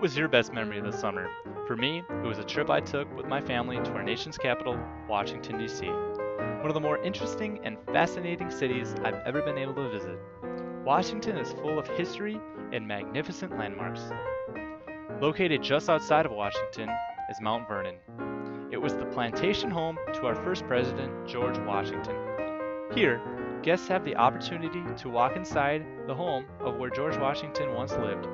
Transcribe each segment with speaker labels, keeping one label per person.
Speaker 1: was your best memory this summer? For me, it was a trip I took with my family to our nation's capital, Washington, D.C. One of the more interesting and fascinating cities I've ever been able to visit. Washington is full of history and magnificent landmarks. Located just outside of Washington is Mount Vernon. It was the plantation home to our first president, George Washington. Here, guests have the opportunity to walk inside the home of where George Washington once lived,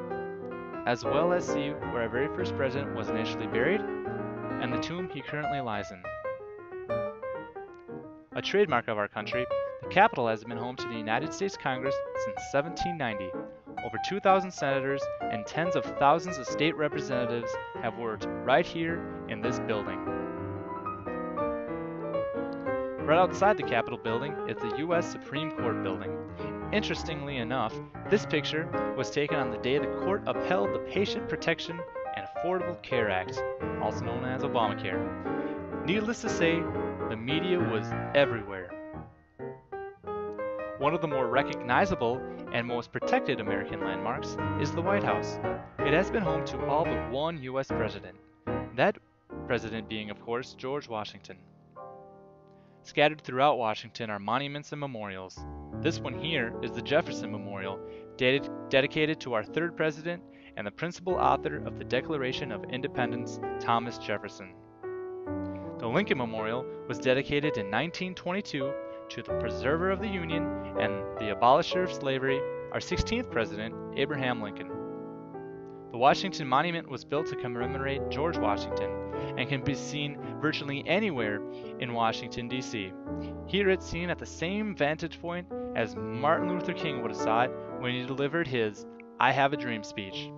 Speaker 1: as well as see where our very first president was initially buried and the tomb he currently lies in. A trademark of our country, the Capitol has been home to the United States Congress since 1790. Over 2,000 senators and tens of thousands of state representatives have worked right here in this building. Right outside the Capitol building is the U.S. Supreme Court building. Interestingly enough, this picture was taken on the day the court upheld the Patient Protection and Affordable Care Act, also known as Obamacare. Needless to say, the media was everywhere. One of the more recognizable and most protected American landmarks is the White House. It has been home to all but one U.S. president, that president being, of course, George Washington. Scattered throughout Washington are monuments and memorials. This one here is the Jefferson Memorial, dedicated to our third president and the principal author of the Declaration of Independence, Thomas Jefferson. The Lincoln Memorial was dedicated in 1922 to the preserver of the Union and the abolisher of slavery, our 16th president, Abraham Lincoln. The Washington Monument was built to commemorate George Washington and can be seen virtually anywhere in Washington, D.C. Here it's seen at the same vantage point as Martin Luther King would have saw it when he delivered his "I Have a Dream" speech.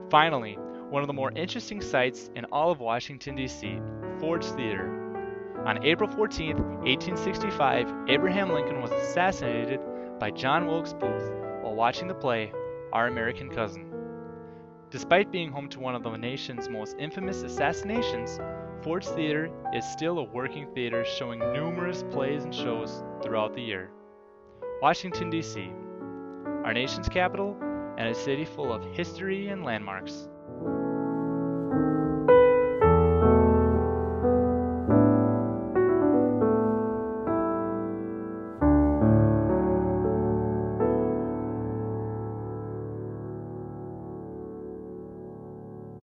Speaker 1: Finally, one of the more interesting sights in all of Washington, D.C., Ford's Theater. On April 14, 1865, Abraham Lincoln was assassinated by John Wilkes Booth while watching the play Our American Cousin. Despite being home to one of the nation's most infamous assassinations, Ford's Theater is still a working theater showing numerous plays and shows throughout the year. Washington, D.C., our nation's capital and a city full of history and landmarks.